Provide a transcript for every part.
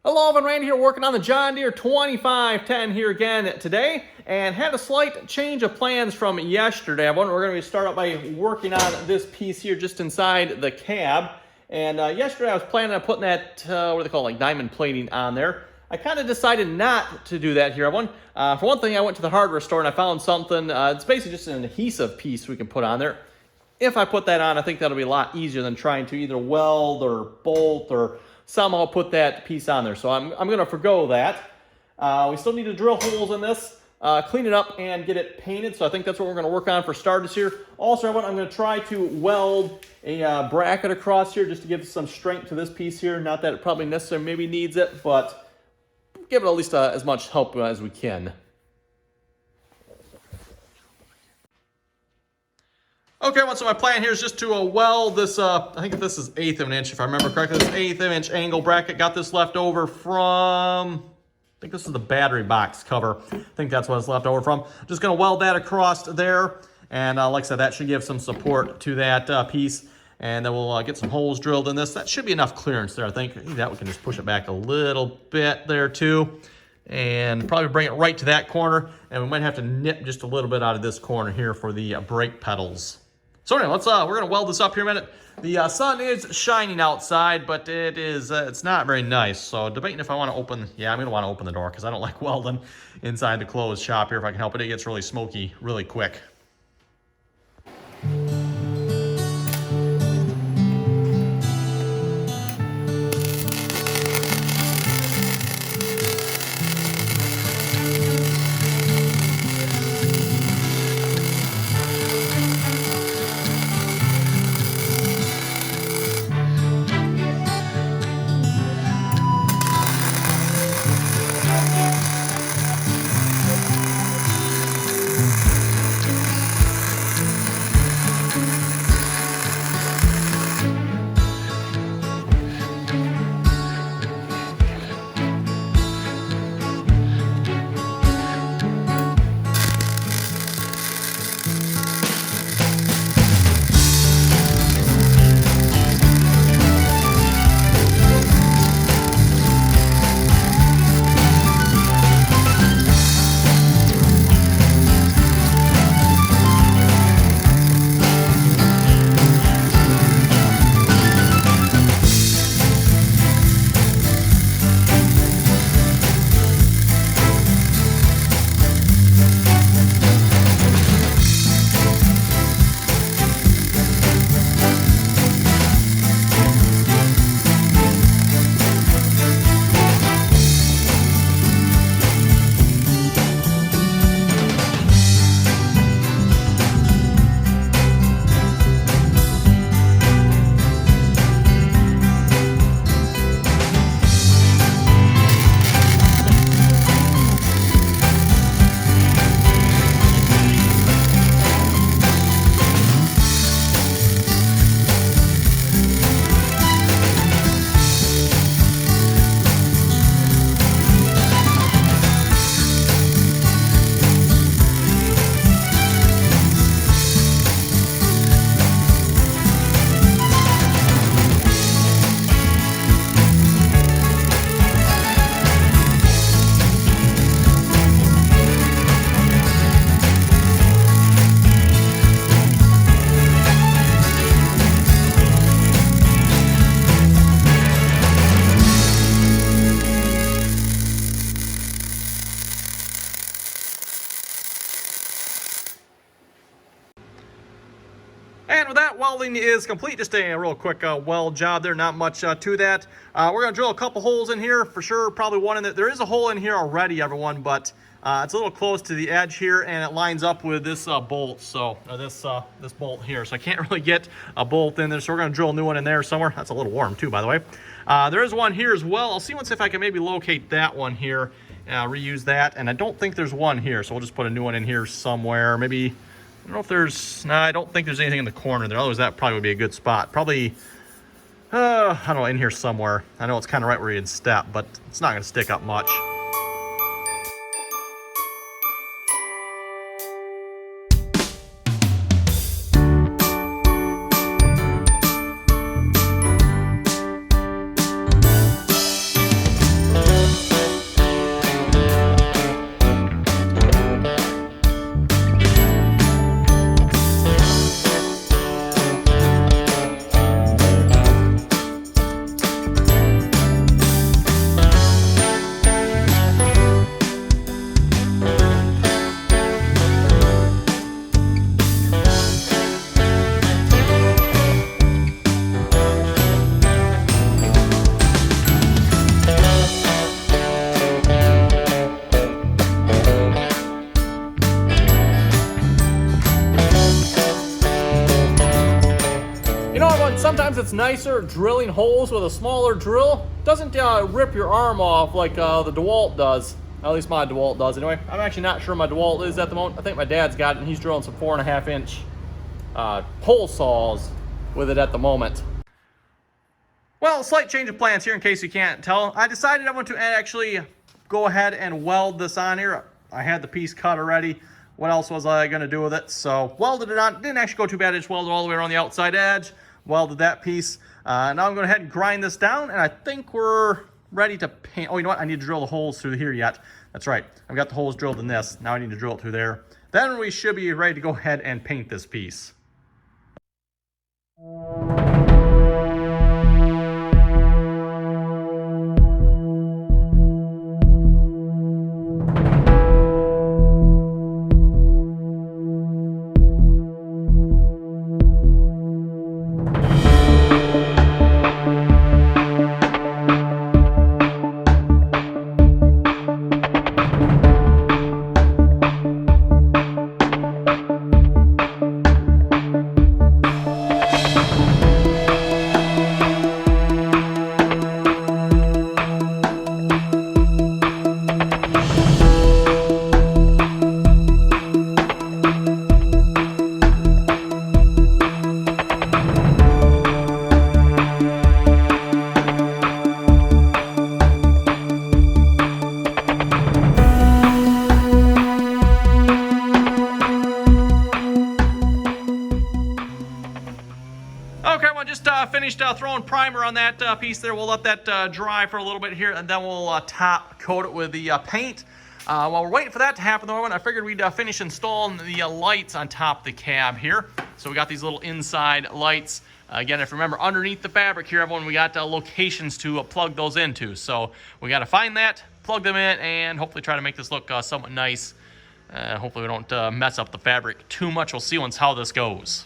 Hello, Evan Randy here, working on the John Deere 2510 here again today, and had a slight change of plans from yesterday. We're going to start out by working on this piece here just inside the cab. And yesterday I was planning on putting that, what do they call it, like diamond plating on there. I kind of decided not to do that here. For one thing, I went to the hardware store and I found something. It's basically just an adhesive piece we can put on there. If I put that on, I think that'll be a lot easier than trying to either weld or bolt or somehow put that piece on there. So I'm going to forgo that. We still need to drill holes in this, clean it up, and get it painted. So I think that's what we're going to work on for starters here. Also, I'm going to try to weld a bracket across here just to give some strength to this piece here. Not that it probably necessarily maybe needs it, but give it at least as much help as we can. Okay, so my plan here is just to weld this, I think this is 1/8 of an inch, if I remember correctly. This 1/8 inch angle bracket. Got this left over from, I think this is the battery box cover. I think that's what it's left over from. Just going to weld that across there. And like I said, that should give some support to that piece. And then we'll get some holes drilled in this. That should be enough clearance there, I think. That we can just push it back a little bit there too. And probably bring it right to that corner. And we might have to nip just a little bit out of this corner here for the brake pedals. So anyway, we're gonna weld this up here a minute. The sun is shining outside, but it's not very nice. So debating if I want to open, yeah, I'm gonna want to open the door because I don't like welding inside the closed shop here. If I can help it, it gets really smoky really quick. And with that, welding is complete. Just a real quick weld job there, not much to that. We're going to drill a couple holes in here for sure, probably one in there. There is a hole in here already, everyone, but it's a little close to the edge here, and it lines up with this bolt, so this bolt here. So I can't really get a bolt in there, so we're going to drill a new one in there somewhere. That's a little warm too, by the way. There is one here as well. I'll see if I can maybe locate that one here, reuse that, and I don't think there's one here, so we'll just put a new one in here somewhere. Maybe, I don't know if there's, no, I don't think there's anything in the corner there. Otherwise, that probably would be a good spot. Probably, I don't know, in here somewhere. I know it's kind of right where you'd step, but it's not going to stick up much. sometimes it's nicer drilling holes with a smaller drill. Doesn't rip your arm off like the DeWalt does. At least my DeWalt does anyway. I'm actually not sure my DeWalt is at the moment. I think my dad's got it and he's drilling some 4.5 inch hole saws with it at the moment. Well, slight change of plans here in case you can't tell. I decided I want to actually go ahead and weld this on here. I had the piece cut already. What else was I going to do with it? So welded it on. Didn't actually go too bad. I just welded all the way around the outside edge. Welded that piece. Now I'm going to head and grind this down, and I think we're ready to paint. Oh, you know what? I need to drill the holes through here yet. That's right. I've got the holes drilled in this. Now I need to drill it through there. Then we should be ready to go ahead and paint this piece. Okay, well, just finished throwing primer on that piece there. We'll let that dry for a little bit here, and then we'll top coat it with the paint. While we're waiting for that to happen, though, I figured we'd finish installing the lights on top of the cab here. So we got these little inside lights. Again, if you remember, underneath the fabric here, everyone, we got locations to plug those into. So we got to find that, plug them in, and hopefully try to make this look somewhat nice. Hopefully we don't mess up the fabric too much. We'll see how this goes.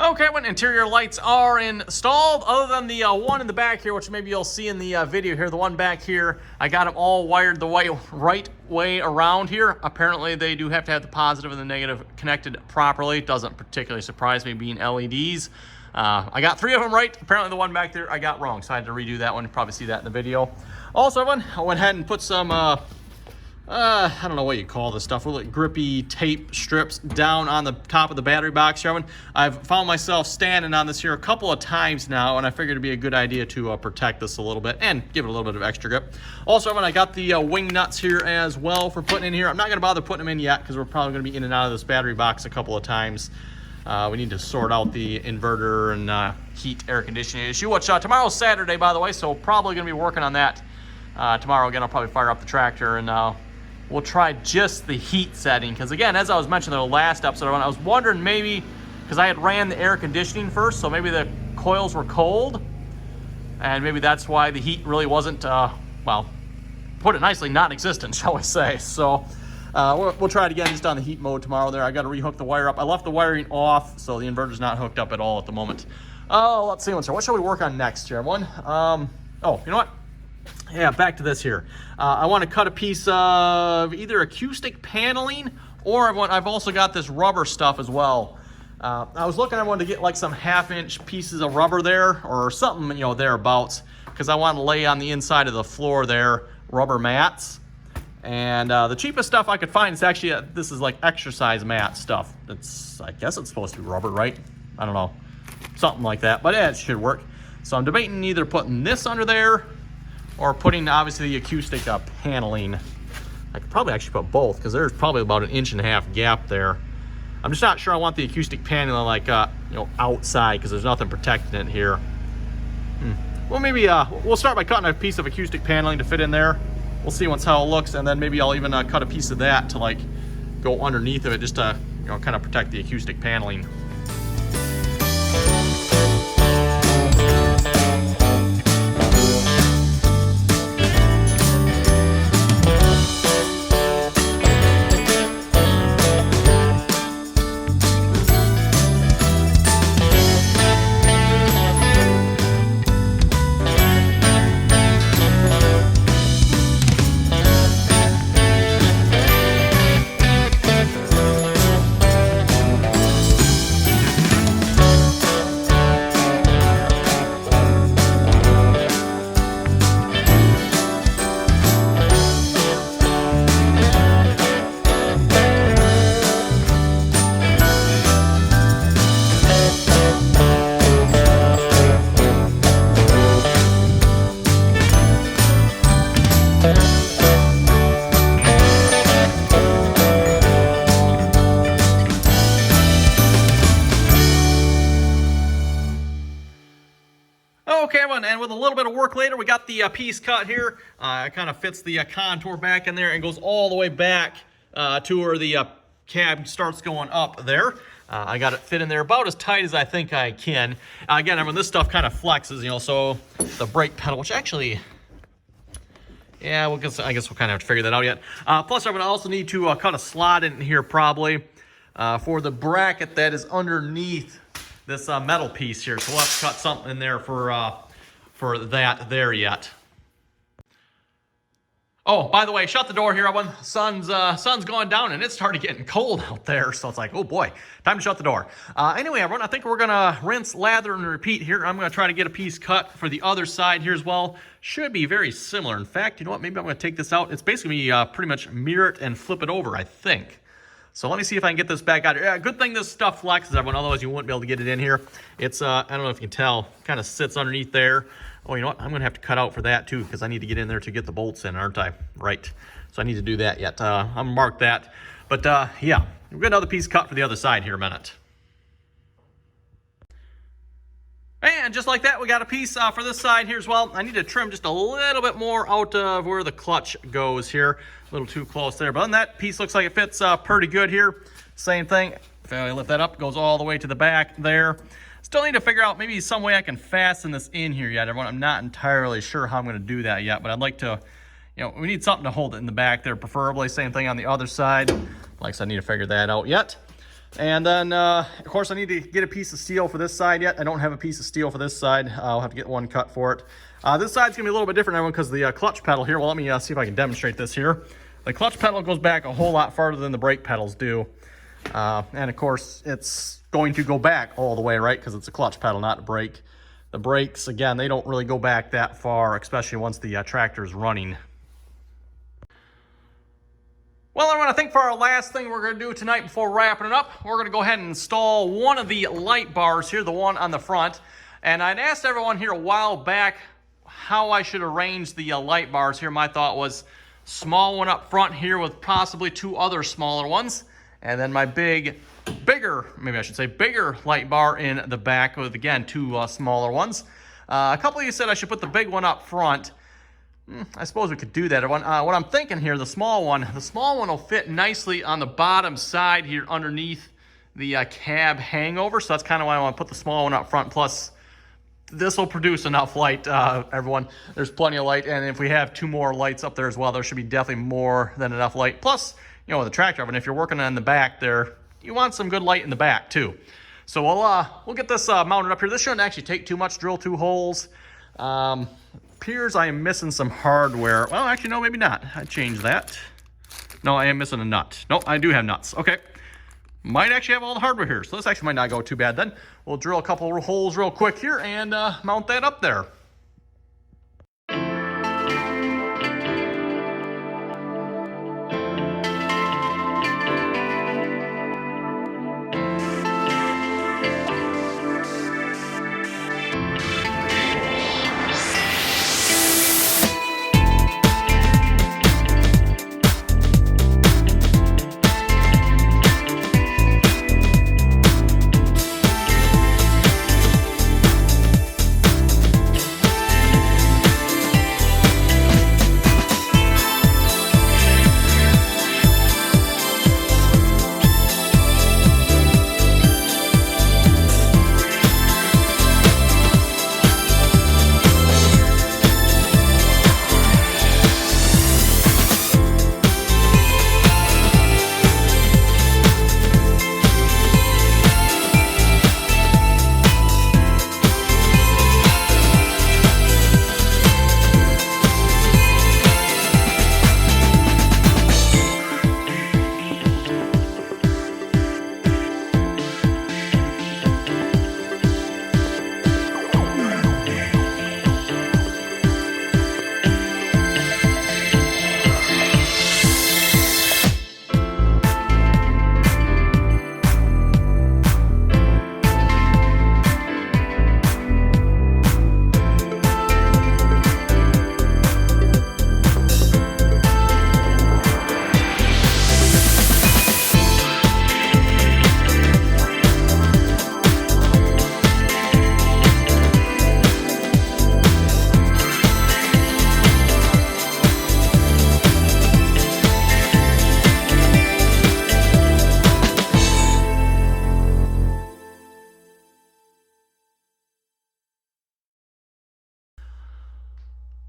Okay, when interior lights are installed, other than the one in the back here, which maybe you'll see in the video here, the one back here, I got them all wired the right way around here. Apparently, they do have to have the positive and the negative connected properly. Doesn't particularly surprise me being LEDs. I got 3 of them right. Apparently, the one back there I got wrong, so I had to redo that one. You'll probably see that in the video. Also, I went ahead and put some I don't know what you call this stuff, really grippy tape strips down on the top of the battery box here. I've found myself standing on this here a couple of times now, and I figured it'd be a good idea to protect this a little bit and give it a little bit of extra grip. Also, I got the wing nuts here as well for putting in here. I'm not going to bother putting them in yet because we're probably going to be in and out of this battery box a couple of times. We need to sort out the inverter and heat air conditioning issue, which tomorrow's Saturday, by the way, so probably going to be working on that tomorrow. Again, I'll probably fire up the tractor and we'll try just the heat setting, because again, as I was mentioning in the last episode, I was wondering maybe, because I had ran the air conditioning first, so maybe the coils were cold, and maybe that's why the heat really wasn't, well, put it nicely, non-existent, shall we say. So we'll try it again just on the heat mode tomorrow there. I got to rehook the wire up. I left the wiring off, so the inverter's not hooked up at all at the moment. Oh, let's see. What shall we work on next here? Oh, you know what? Yeah, back to this here. I want to cut a piece of either acoustic paneling, or I've also got this rubber stuff as well. I was looking, I wanted to get like some 1/2-inch pieces of rubber there, or something, you know, thereabouts, because I want to lay on the inside of the floor there rubber mats. And the cheapest stuff I could find is actually, this is like exercise mat stuff. I guess it's supposed to be rubber, right? I don't know. Something like that, but it should work. So I'm debating either putting this under there or putting, obviously, the acoustic paneling. I could probably actually put both, because there's probably about 1.5 inch gap there. I'm just not sure I want the acoustic paneling like, you know, outside, because there's nothing protecting it here. Well, maybe we'll start by cutting a piece of acoustic paneling to fit in there. We'll see how it looks, and then maybe I'll even cut a piece of that to like go underneath of it, just to, you know, kind of protect the acoustic paneling. Okay, everyone, and with a little bit of work later, we got the piece cut here. It kind of fits the contour back in there and goes all the way back to where the cab starts going up there. I got it fit in there about as tight as I think I can. Again, I mean, this stuff kind of flexes, you know, so the brake pedal, which actually, yeah, I guess we'll kind of have to figure that out yet. Plus, I'm going to also need to cut a slot in here probably for the bracket that is underneath this metal piece here. So we'll have to cut something in there for that there yet. Oh, by the way, shut the door here, everyone. Sun's going down and it started getting cold out there. So it's like, oh boy, time to shut the door. Anyway, everyone, I think we're gonna rinse, lather, and repeat here. I'm gonna try to get a piece cut for the other side here as well. Should be very similar. In fact, you know what? Maybe I'm gonna take this out. It's basically pretty much mirror it and flip it over, I think. So let me see if I can get this back out here. Yeah, good thing this stuff flexes, everyone. Otherwise, you wouldn't be able to get it in here. It's, I don't know if you can tell, kind of sits underneath there. Oh, you know what? I'm going to have to cut out for that, too, because I need to get in there to get the bolts in, aren't I? Right. So I need to do that yet. I'm going to mark that. But, yeah, we'll get another piece cut for the other side here in a minute. And just like that, we got a piece for this side here as well. I need to trim just a little bit more out of where the clutch goes here. A little too close there. But then that piece looks like it fits pretty good here. Same thing. If I lift that up, it goes all the way to the back there. Still need to figure out maybe some way I can fasten this in here yet, everyone. I'm not entirely sure how I'm going to do that yet, but I'd like to, you know, we need something to hold it in the back there, preferably. Same thing on the other side. Like I said, I need to figure that out yet. And then, of course, I need to get a piece of steel for this side yet. I don't have a piece of steel for this side. I'll have to get one cut for it. This side's going to be a little bit different, everyone, because the clutch pedal here, well, let me see if I can demonstrate this here. The clutch pedal goes back a whole lot farther than the brake pedals do. And, of course, it's going to go back all the way, right, because it's a clutch pedal, not a brake. The brakes, again, they don't really go back that far, especially once the tractor is running. Well, everyone, I think for our last thing we're going to do tonight before wrapping it up, we're going to go ahead and install one of the light bars here, the one on the front. And I'd asked everyone here a while back how I should arrange the light bars here. My thought was small one up front here with possibly two other smaller ones. And then my bigger light bar in the back with, again, two smaller ones. A couple of you said I should put the big one up front. I suppose we could do that. What I'm thinking here, the small one will fit nicely on the bottom side here underneath the cab hangover. So that's kind of why I want to put the small one up front. Plus, this will produce enough light, everyone. There's plenty of light. And if we have two more lights up there as well, there should be definitely more than enough light. Plus, you know, with the tractor, and if you're working on the back there, you want some good light in the back too. So we'll get this mounted up here. This shouldn't actually take too much. Drill 2 holes. Appears I am missing some hardware. Well, actually, no, maybe not. I changed that. No, I am missing a nut. No, I do have nuts. Okay. Might actually have all the hardware here. So this actually might not go too bad then. We'll drill a couple of holes real quick here and mount that up there.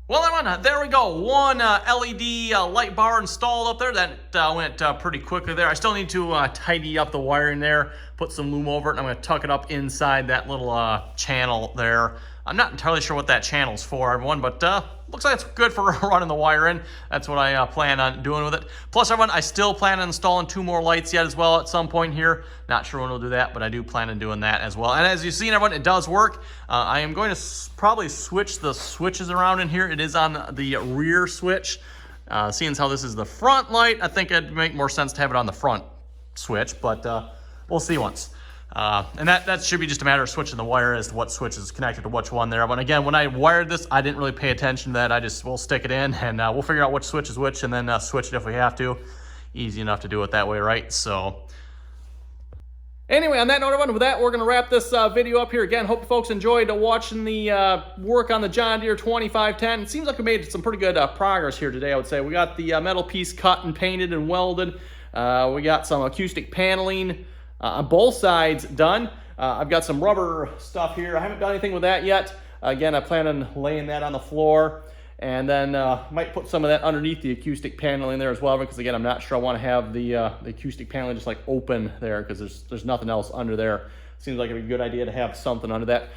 Well, everyone, there we go. One LED light bar installed up there. That went pretty quickly there. I still need to tidy up the wiring there, put some loom over it, and I'm going to tuck it up inside that little channel there. I'm not entirely sure what that channel's for, everyone, but looks like it's good for running the wire in. That's what I plan on doing with it. Plus, everyone, I still plan on installing 2 more lights yet as well at some point here. Not sure when we'll do that, but I do plan on doing that as well. And as you've seen, everyone, it does work. I am going to probably switch the switches around in here. It is on the rear switch. Seeing as how this is the front light, I think it'd make more sense to have it on the front switch, but we'll see once. And that should be just a matter of switching the wire as to what switch is connected to which one there. But again, when I wired this, I didn't really pay attention to that. We'll stick it in and we'll figure out which switch is which and then switch it if we have to. Easy enough to do it that way, right? So anyway, on that note, everyone, with that, we're going to wrap this video up here. Again, hope you folks enjoyed watching the work on the John Deere 2510. It seems like we made some pretty good progress here today, I would say. We got the metal piece cut and painted and welded. We got some acoustic paneling on both sides done. I've got some rubber stuff here. I haven't done anything with that yet. Again, I plan on laying that on the floor, and then might put some of that underneath the acoustic paneling there as well, because again, I'm not sure I want to have the acoustic paneling just like open there, because there's nothing else under there. Seems like it'd be a good idea to have something under that.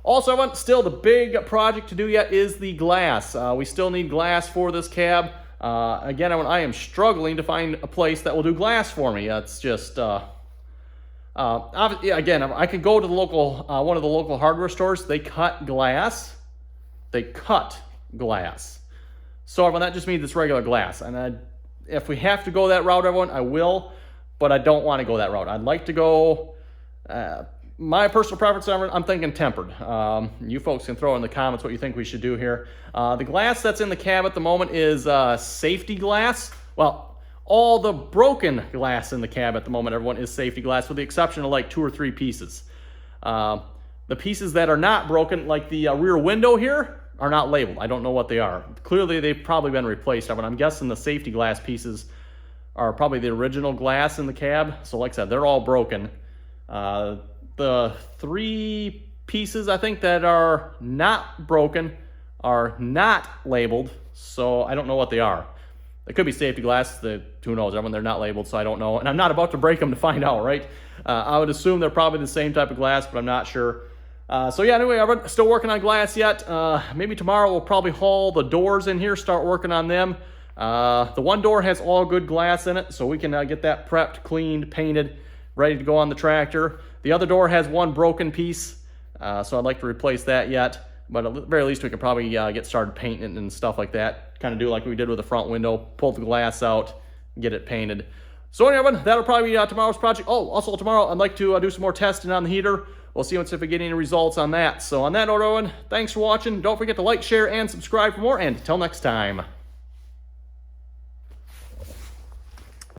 Also, still the big project to do yet is the glass. We still need glass for this cab. Again, I am struggling to find a place that will do glass for me. It's just again, I could go to the local one of the local hardware stores. They cut glass. So everyone, that just means it's regular glass. And if we have to go that route, everyone, I will. But I don't want to go that route. I'd like to go. My personal preference, I'm thinking tempered. You folks can throw in the comments what you think we should do here. The glass that's in the cab at the moment is safety glass. Well, all the broken glass in the cab at the moment, everyone, is safety glass, with the exception of like 2 or 3 pieces. The pieces that are not broken, like the rear window here, are not labeled. I don't know what they are. Clearly, they've probably been replaced, but I'm guessing the safety glass pieces are probably the original glass in the cab. So like I said, they're all broken. The 3 pieces, I think, that are not broken are not labeled, so I don't know what they are. They could be safety glass. Who knows? I mean, they're not labeled, so I don't know. And I'm not about to break them to find out, right? I would assume they're probably the same type of glass, but I'm not sure. So yeah, anyway, I'm still working on glass yet. Maybe tomorrow we'll probably haul the doors in here, start working on them. The one door has all good glass in it, so we can get that prepped, cleaned, painted, ready to go on the tractor. The other door has one broken piece, so I'd like to replace that yet. But at the very least, we can probably get started painting it and stuff like that. Kind of do like we did with the front window, pull the glass out, get it painted. So anyway, everyone, that'll probably be tomorrow's project. Oh, also tomorrow, I'd like to do some more testing on the heater. We'll see if we get any results on that. So on that note, everyone, thanks for watching. Don't forget to like, share, and subscribe for more. And until next time.